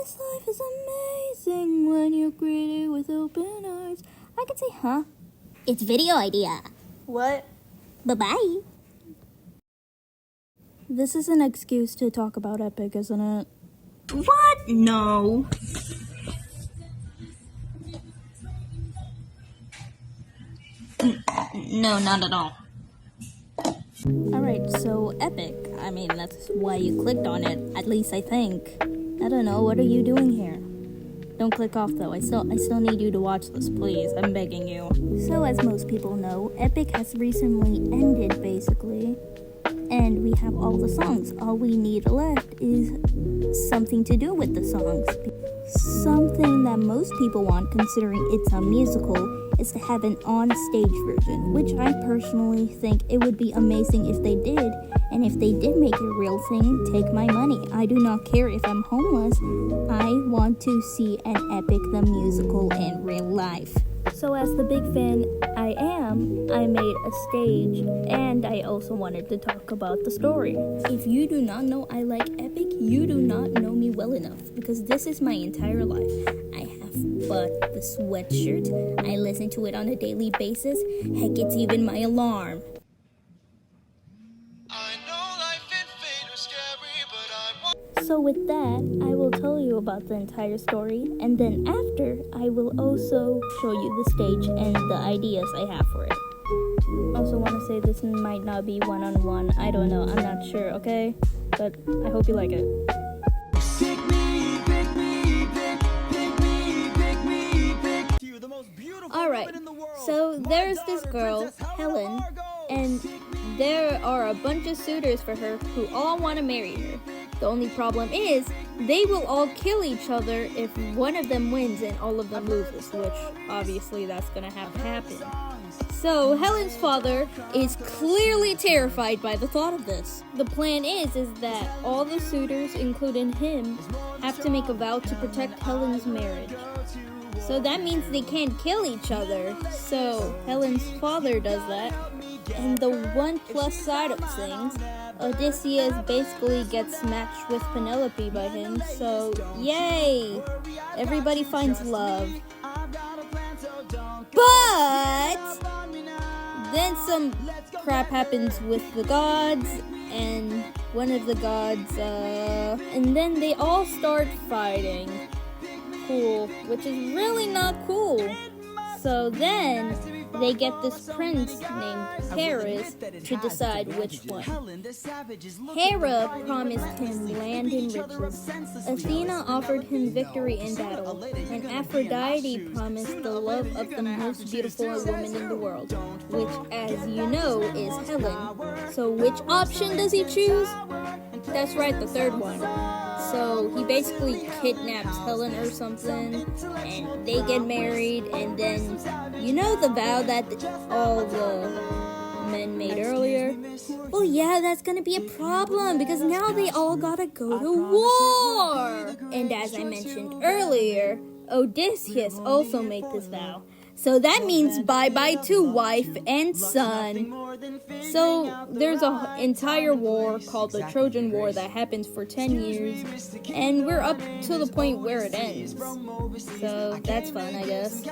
This life is amazing when you're greeted with open arms. I could say, huh? It's video idea. What? Bye-bye. This is an excuse to talk about Epic, isn't it? What? No. No, not at all. Alright, so Epic. I mean, that's why you clicked on it, at least I think. I don't know, what are you doing here? Don't click off though, I still need you to watch this, please, I'm begging you. So as most people know, Epic has recently ended, basically. And we have all the songs. All we need left is something to do with the songs. Something that most people want, considering it's a musical, is to have an on-stage version, which I personally think it would be amazing if they did. And if they did make it a real thing, take my money. I do not care if I'm homeless. I want to see an Epic the Musical in real life. So as the big fan I am, I made a stage, and I also wanted to talk about the story. If you do not know I like Epic, you do not know me well enough, because this is my entire life. I have bought the sweatshirt, I listen to it on a daily basis, heck, it's even my alarm. So with that, I will tell you about the entire story, and then after, I will also show you the stage and the ideas I have for it. Also want to say this might not be one-on-one, I don't know, I'm not sure, okay? But I hope you like it. Alright, so there's this girl, Helen, and there are a bunch of suitors for her who all want to marry her. The only problem is, they will all kill each other if one of them wins and all of them loses, which obviously that's gonna have to happen. So Helen's father is clearly terrified by the thought of this. The plan is that all the suitors, including him, have to make a vow to protect Helen's marriage. So that means they can't kill each other. So Helen's father does that. And the one plus side of things, Odysseus basically gets matched with Penelope by him, so yay! Everybody finds love. But then some crap happens with the gods, and one of the gods, and then they all start fighting. Cool, which is really not cool. So then they get this prince named Paris to decide which one. Hera promised him land and riches. Athena offered him victory in battle. And Aphrodite promised the love of the most beautiful woman in the world, which, as you know, is Helen. So which option does he choose? That's right, the third one. So he basically kidnaps Helen or something, and they get married, and then, you know the vow that all the men made earlier? Well, yeah, that's gonna be a problem, because now they all gotta go to war! And as I mentioned earlier, Odysseus also made this vow. So that means bye-bye to wife and son. So there's an entire war called the Trojan War that happens for 10 years, and we're up to the point where it ends. So that's fun, I guess.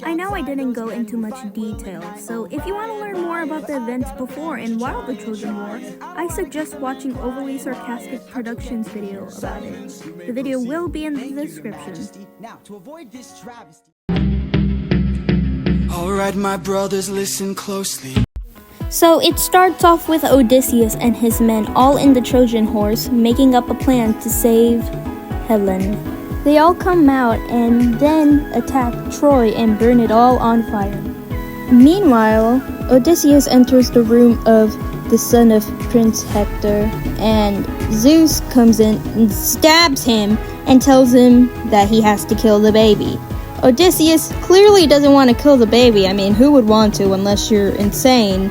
I know I didn't go into much detail, so if you want to learn more about the events before and while the Trojan War, I suggest watching Overly Sarcastic Productions video about it. The video will be in the description. Now, to avoid this travesty. Alright, my brothers, listen closely. So it starts off with Odysseus and his men all in the Trojan horse making up a plan to save Helen. They all come out and then attack Troy and burn it all on fire. Meanwhile, Odysseus enters the room of the son of Prince Hector, and Zeus comes in and stabs him and tells him that he has to kill the baby. Odysseus clearly doesn't want to kill the baby. I mean, who would want to unless you're insane?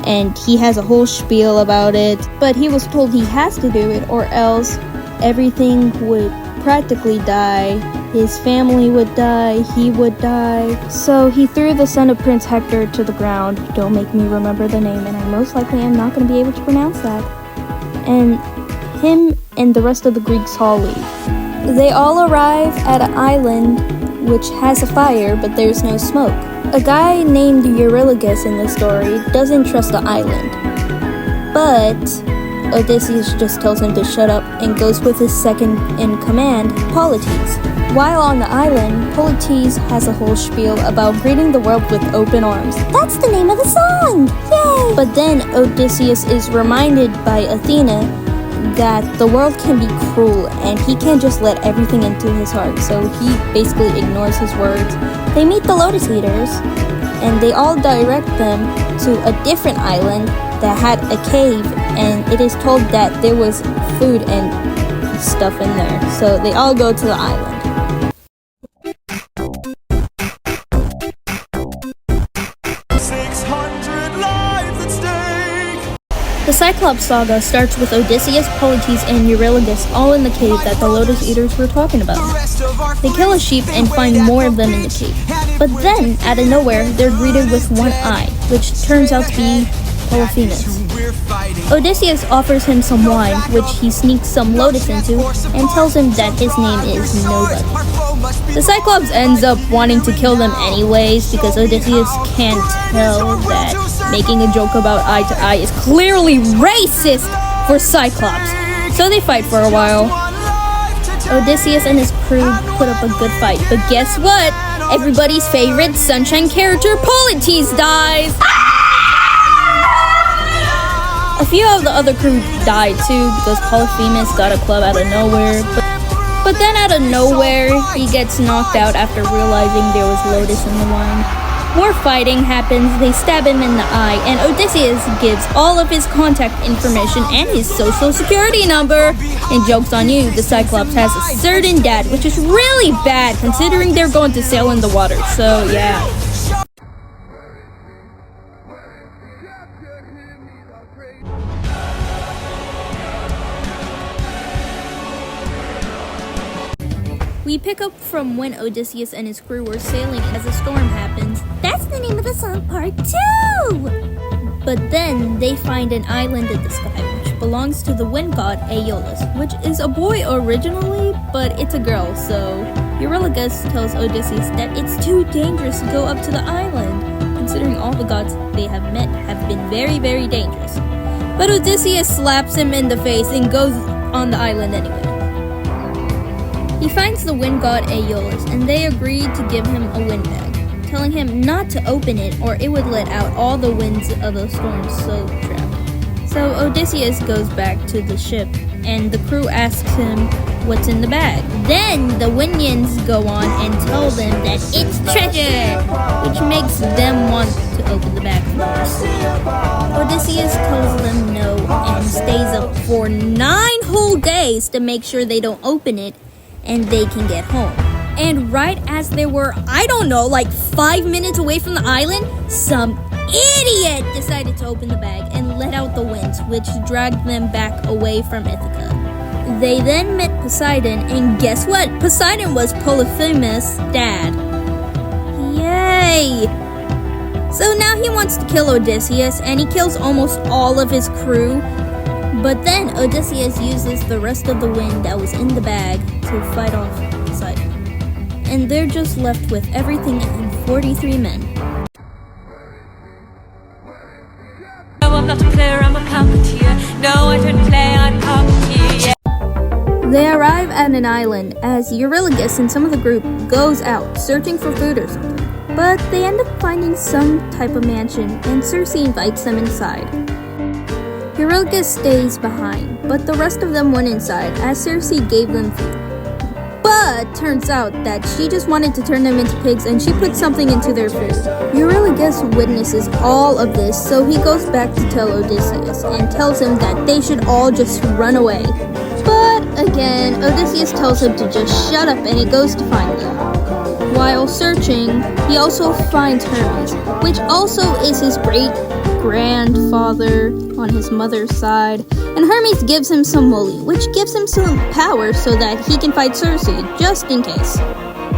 And he has a whole spiel about it, but he was told he has to do it or else everything would practically die. His family would die, he would die. So he threw the son of Prince Hector to the ground. Don't make me remember the name, and I most likely am not going to be able to pronounce that. And him and the rest of the Greeks all leave. They all arrive at an island which has a fire, but there's no smoke. A guy named Eurylochus in the story doesn't trust the island, but Odysseus just tells him to shut up and goes with his second in command, Polites. While on the island, Polites has a whole spiel about greeting the world with open arms. That's the name of the song! Yay! But then Odysseus is reminded by Athena that the world can be cruel and he can't just let everything into his heart, so he basically ignores his words. They meet the Lotus Eaters, and they all direct them to a different island that had a cave, and it is told that there was food and stuff in there, so they all go to the island. The Cyclops saga starts with Odysseus, Polites, and Eurylochus all in the cave that the Lotus Eaters were talking about. They kill a sheep and find more of them in the cave. But then, out of nowhere, they're greeted with one eye, which turns out to be Polyphemus. Odysseus offers him some wine, which he sneaks some lotus into, and tells him that his name is Nobody. The Cyclops ends up wanting to kill them anyways, because Odysseus can't tell that making a joke about eye to eye is clearly racist for Cyclops. So they fight for a while. Odysseus and his crew put up a good fight, but guess what? Everybody's favorite sunshine character, Polites, dies! A few of the other crew died too because Polyphemus got a club out of nowhere, but then out of nowhere he gets knocked out after realizing there was lotus in the wine. More fighting happens, they stab him in the eye, and Odysseus gives all of his contact information and his social security number. And joke's on you, the Cyclops has a certain dad, which is really bad considering they're going to sail in the water, so yeah. We pick up from when Odysseus and his crew were sailing as a storm happens. That's the name of the song, part 2! But then they find an island in the sky which belongs to the wind god Aeolus, which is a boy originally, but it's a girl, so Eurylochus tells Odysseus that it's too dangerous to go up to the island, considering all the gods they have met have been very, very dangerous. But Odysseus slaps him in the face and goes on the island anyway. He finds the wind god Aeolus, and they agree to give him a wind bag, telling him not to open it or it would let out all the winds of the storm so trapped. So Odysseus goes back to the ship, and the crew asks him what's in the bag. Then the Windians go on and tell them that it's treasure, which makes them want to open the bag first. Odysseus tells them no and stays up for 9 whole days to make sure they don't open it and they can get home. And right as they were, I don't know, like 5 minutes away from the island, some idiot decided to open the bag and let out the winds, which dragged them back away from Ithaca. They then met Poseidon, and guess what? Poseidon was Polyphemus' dad. Yay! So now he wants to kill Odysseus, and he kills almost all of his crew. But then Odysseus uses the rest of the wind that was in the bag to fight off Poseidon. And they're just left with everything and 43 men. No, I'm not a player, I'm a puppeteer. No, I don't play, I'm puppeteer. They arrive at an island as Eurylochus and some of the group goes out searching for food or something. But they end up finding some type of mansion, and Circe invites them inside. Eurylochus stays behind, but the rest of them went inside as Circe gave them food. But turns out that she just wanted to turn them into pigs, and she put something into their food. Eurylochus witnesses all of this, so he goes back to tell Odysseus and tells him that they should all just run away. But again, Odysseus tells him to just shut up, and he goes to find them. While searching, he also finds Hermes, which also is his great-grandfather on his mother's side, and Hermes gives him some moly, which gives him some power so that he can fight Circe, just in case.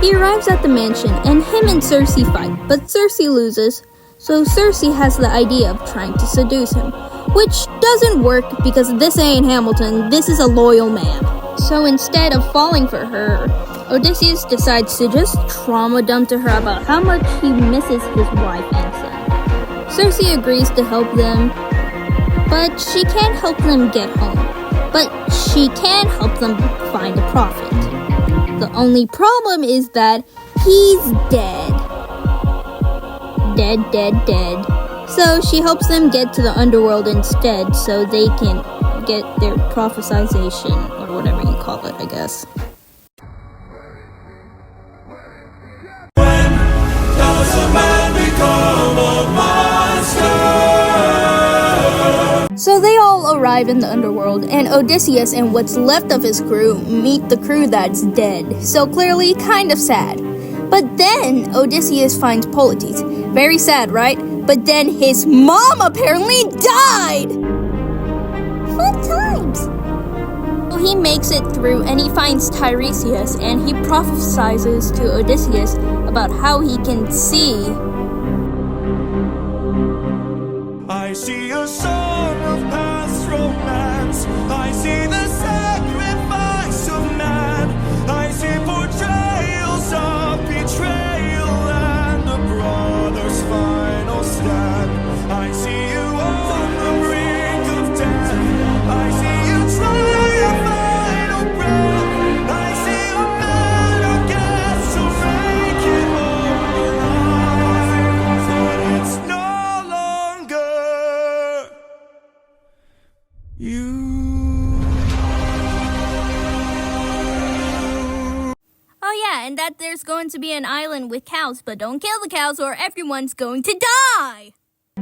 He arrives at the mansion, and him and Circe fight, but Circe loses, so Circe has the idea of trying to seduce him, which doesn't work because this ain't Hamilton, this is a loyal man. So instead of falling for her, Odysseus decides to just trauma dump to her about how much he misses his wife and son. Circe agrees to help them, but she can't help them get home. But she can help them find a prophet. The only problem is that he's dead. Dead. So she helps them get to the underworld instead so they can get their prophesization, or whatever you call it, I guess. So they all arrive in the underworld, and Odysseus and what's left of his crew meet the crew that's dead. So clearly kind of sad. But then Odysseus finds Polites. Very sad, right? But then his mom apparently died! Fun times! So he makes it through and he finds Tiresias and he prophesizes to Odysseus about how he can see. I see a song of past romance. I see the sacrifice of man. I see portrayals of betrayal and a brother's final stand. I see you on the brink of death. I see you try your final breath. I see a man who gets to make it all alive. But it's no longer you. Oh yeah, and that there's going to be an island with cows, but don't kill the cows or everyone's going to die!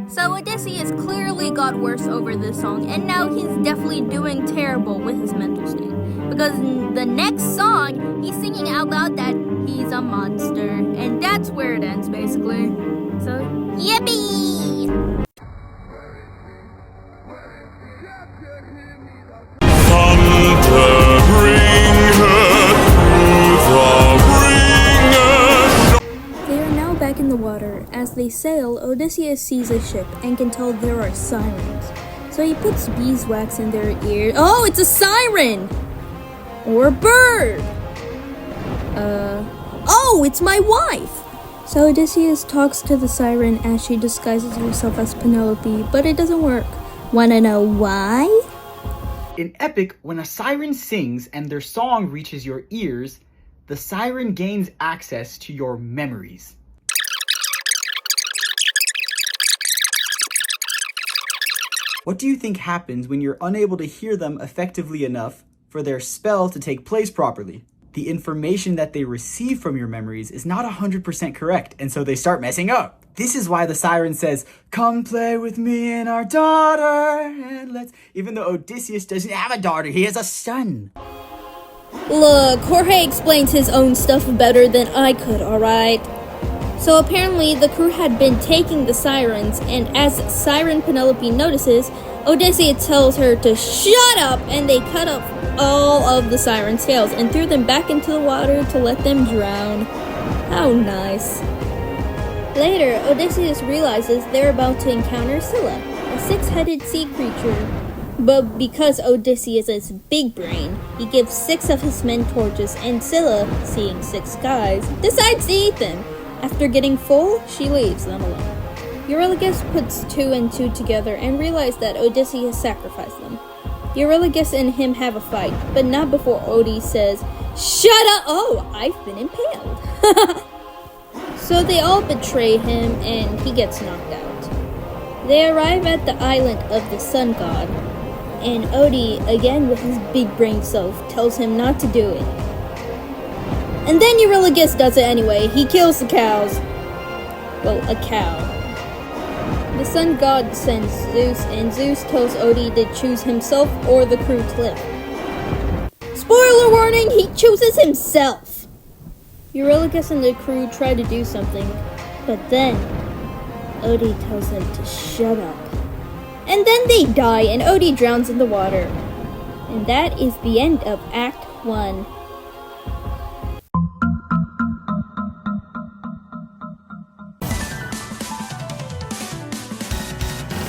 So Odysseus clearly got worse over this song, and now he's definitely doing terrible with his mental state. Because in the next song, he's singing out loud that he's a monster, and that's where it ends basically. So, yippee! They are now back in the water. As they sail, Odysseus sees a ship and can tell there are sirens. So he puts beeswax in their ear. Oh, it's a siren! Or a bird! Oh, it's my wife! So Odysseus talks to the siren as she disguises herself as Penelope, but it doesn't work. Wanna know why? In Epic, when a siren sings and their song reaches your ears, the siren gains access to your memories. What do you think happens when you're unable to hear them effectively enough for their spell to take place properly? The information that they receive from your memories is not 100% correct, and so they start messing up. This is why the siren says, "Come play with me and our daughter, and let's..." Even though Odysseus doesn't have a daughter, he has a son. Look, Jorge explains his own stuff better than I could, alright? So apparently the crew had been taking the sirens, and as Siren Penelope notices, Odysseus tells her to shut up, and they cut off all of the siren's tails and threw them back into the water to let them drown. How nice. Later, Odysseus realizes they're about to encounter Scylla, a six-headed sea creature. But because Odysseus is big brain, he gives 6 of his men torches, and Scylla, seeing 6 guys, decides to eat them. After getting full, she leaves them alone. Eurylochus puts 2 and 2 together and realizes that Odysseus sacrificed them. Eurylochus and him have a fight, but not before Odie says, "Shut up! Oh, I've been impaled." So they all betray him and he gets knocked out. They arrive at the island of the sun god, and Odie, again with his big brain self, tells him not to do it. And then Eurylochus does it anyway. He kills the cows. Well, a cow. The sun god sends Zeus, and Zeus tells Odie to choose himself or the crew to live. Spoiler warning, he chooses himself! Eurylochus and the crew try to do something, but then Odie tells them to shut up. And then they die, and Odie drowns in the water. And that is the end of Act 1.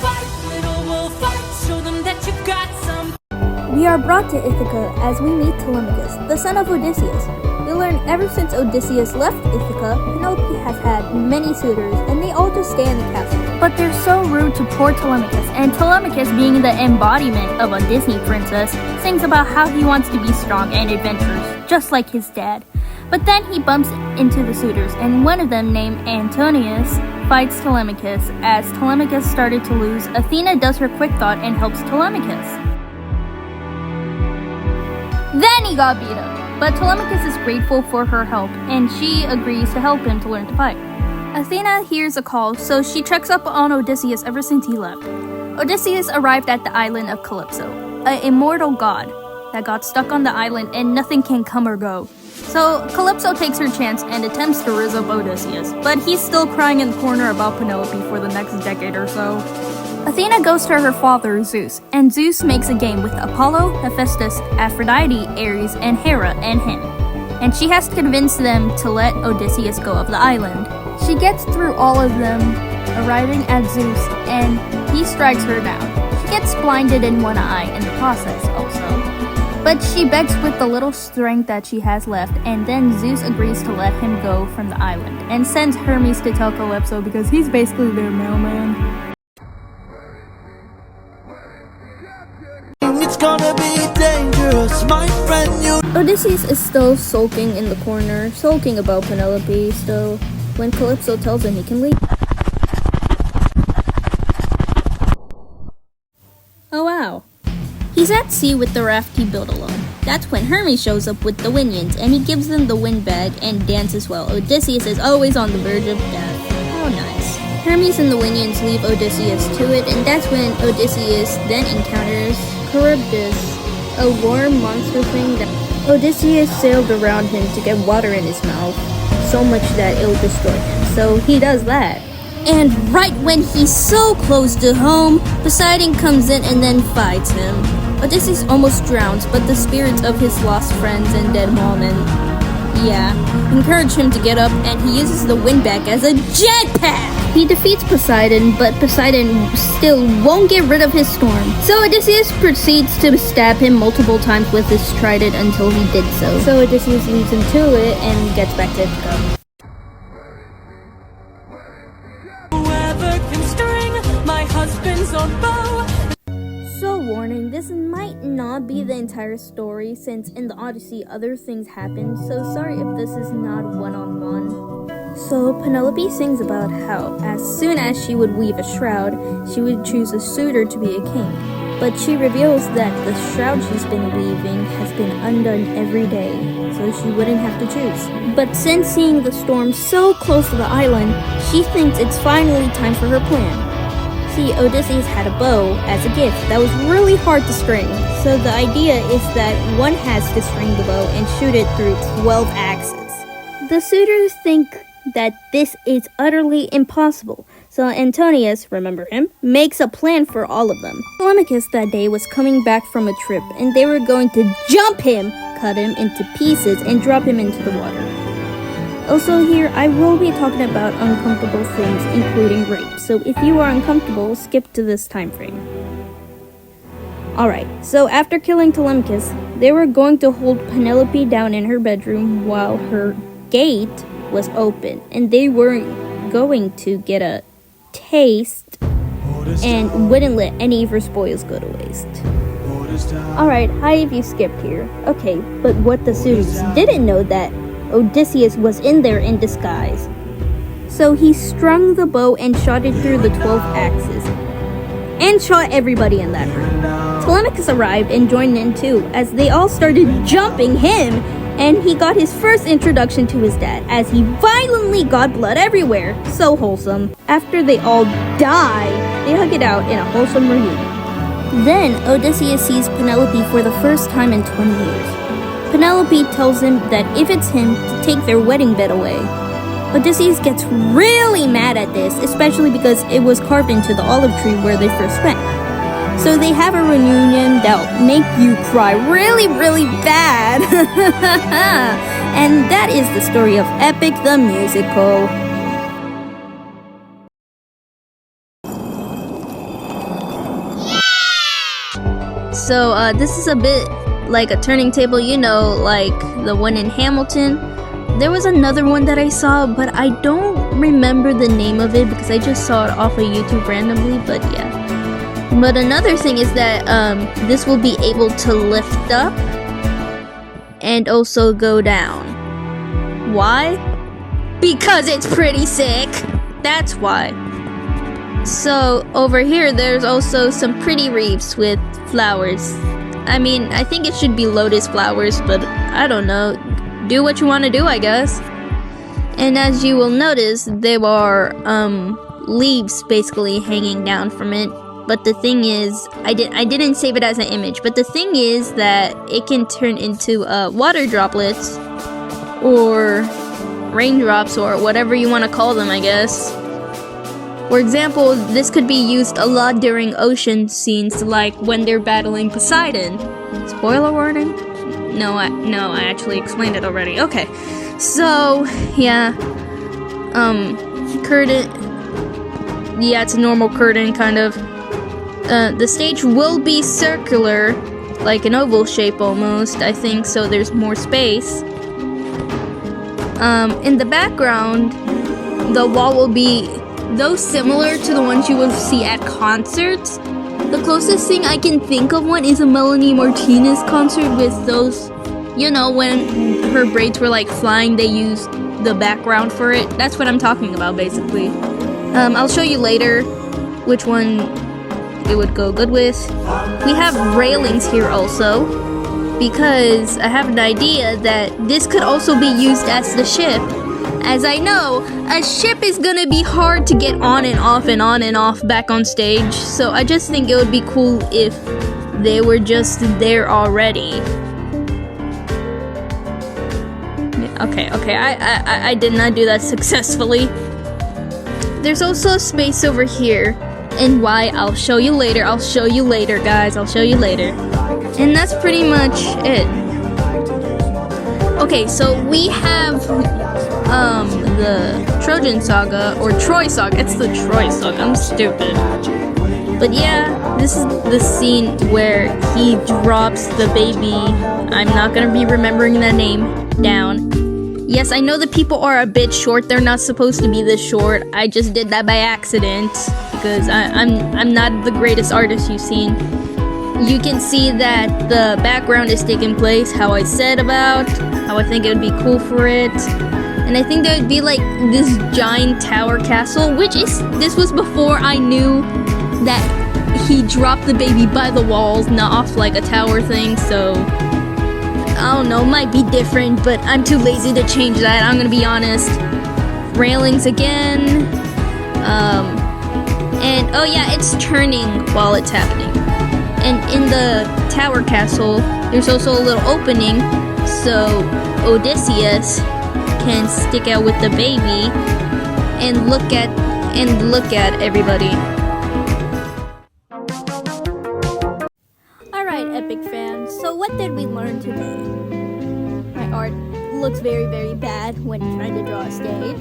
Fight, little wolf, fight. Show them that you've got some. We are brought to Ithaca as we meet Telemachus, the son of Odysseus. We learn ever since Odysseus left Ithaca, Penelope has had many suitors, and they all just stay in the castle. But they're so rude to poor Telemachus, and Telemachus, being the embodiment of a Disney princess, sings about how he wants to be strong and adventurous, just like his dad. But then he bumps into the suitors, and one of them, named Antonius, fights Telemachus. As Telemachus started to lose, Athena does her quick thought and helps Telemachus. Then he got beat up, but Telemachus is grateful for her help, and she agrees to help him to learn to fight. Athena hears a call, so she checks up on Odysseus ever since he left. Odysseus arrived at the island of Calypso, an immortal god that got stuck on the island and nothing can come or go. So Calypso takes her chance and attempts to raise up Odysseus, but he's still crying in the corner about Penelope for the next decade or so. Athena goes to her father Zeus, and Zeus makes a game with Apollo, Hephaestus, Aphrodite, Ares, and Hera and him. And she has to convince them to let Odysseus go of the island. She gets through all of them, arriving at Zeus, and he strikes her down. She gets blinded in one eye in the process also. But she begs with the little strength that she has left, and then Zeus agrees to let him go from the island, and sends Hermes to tell Calypso because he's basically their mailman. It's gonna be dangerous, my friend. You Odysseus is still sulking in the corner, sulking about Penelope still, when Calypso tells him he can leave. Oh wow. He's at sea with the raft he built alone. That's when Hermes shows up with the Winds, and he gives them the wind bag and dances while Odysseus is always on the verge of death. How nice. Hermes and the Winds leave Odysseus to it, and that's when Odysseus then encounters Charybdis, a warm monster thing that Odysseus sailed around him to get water in his mouth, so much that it'll destroy him. So he does that. And right when he's so close to home, Poseidon comes in and then fights him. Odysseus almost drowns, but the spirits of his lost friends and dead mom encourage him to get up, and he uses the windbag as a jetpack! He defeats Poseidon, but Poseidon still won't get rid of his storm. So Odysseus proceeds to stab him multiple times with his trident until he did so. So Odysseus leads him to it and gets back to Ithaca. Whoever can string my husband's own bow. So warning, this might not be the entire story since in the Odyssey other things happen, so sorry if this is not one-on-one. So Penelope sings about how as soon as she would weave a shroud, she would choose a suitor to be a king. But she reveals that the shroud she's been weaving has been undone every day, so she wouldn't have to choose. But since seeing the storm so close to the island, she thinks it's finally time for her plan. See, Odysseus had a bow as a gift that was really hard to string, so the idea is that one has to string the bow and shoot it through 12 axes. The suitors think that this is utterly impossible, so Antonius, remember him, makes a plan for all of them. Telemachus that day was coming back from a trip, and they were going to jump him, cut him into pieces, and drop him into the water. Also here, I will be talking about uncomfortable things, including rape, so if you are uncomfortable, skip to this time frame. Alright, so after killing Telemachus, they were going to hold Penelope down in her bedroom while her gate was open, and they were going to get a taste and wouldn't let any of her spoils go to waste. Alright, hi if you skipped here. Okay, but what the suitors didn't know that Odysseus was in there in disguise. So he strung the bow and shot it through the 12 axes, and shot everybody in that room. Telemachus arrived and joined in too, as they all started jumping him, and he got his first introduction to his dad, as he violently got blood everywhere. So wholesome. After they all die, they hug it out in a wholesome reunion. Then Odysseus sees Penelope for the first time in 20 years. Penelope tells him that if it's him, to take their wedding bed away. Odysseus gets really mad at this, especially because it was carved into the olive tree where they first met. So they have a reunion that'll make you cry really, really bad. And that is the story of Epic the Musical. so this is a bit like a turning table, you know, like the one in Hamilton. There was another one that I saw, but I don't remember the name of it because I just saw it off of YouTube randomly, but yeah. But another thing is that this will be able to lift up and also go down. Why? Because it's pretty sick. That's why. So over here there's also some pretty reefs with flowers. I mean, I think it should be lotus flowers, but I don't know. Do what you want to do, I guess. And as you will notice, there are leaves basically hanging down from it. But the thing is, I didn't save it as an image. But the thing is that it can turn into water droplets or raindrops or whatever you want to call them, I guess. For example, this could be used a lot during ocean scenes, like when they're battling Poseidon. Spoiler warning? No, I actually explained it already. Okay, so yeah, curtain. Yeah, it's a normal curtain, kind of. The stage will be circular, like an oval shape almost, I think, so there's more space. In the background, the wall will be, though similar to the ones you will see at concerts. The closest thing I can think of one is a Melanie Martinez concert with those, you know, when her braids were like flying, they used the background for it. That's what I'm talking about, basically. I'll show you later which one it would go good with. We have railings here also, because I have an idea that this could also be used as the ship. As I know, a ship is gonna be hard to get on and off and on and off back on stage, so I just think it would be cool if they were just there already. Okay, I did not do that successfully. There's also space over here, and why, I'll show you later, guys, I'll show you later. And that's pretty much it. Okay, so we have the Trojan Saga, or Troy Saga. It's the Troy Saga, I'm stupid. But yeah, this is the scene where he drops the baby, I'm not gonna be remembering that name, down. Yes, I know the people are a bit short, they're not supposed to be this short. I just did that by accident, because I'm not the greatest artist you've seen. You can see that the background is taking place, how I said about, how I think it would be cool for it. And I think there would be like this giant tower castle, this was before I knew that he dropped the baby by the walls, not off like a tower thing, so I don't know, might be different, but I'm too lazy to change that, I'm gonna be honest. Railings again, and oh yeah, it's turning while it's happening. And in the tower castle, there's also a little opening, so Odysseus can stick out with the baby and look at everybody. Alright, Epic fans, so what did we learn today? My art looks very, very bad when trying to draw a stage.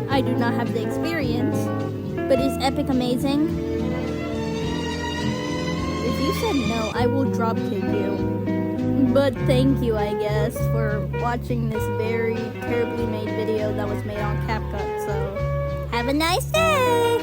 I do not have the experience, but is Epic amazing? If you said no, I will drop kick you. But thank you, I guess, for watching this very terribly made video that was made on CapCut, so have a nice day!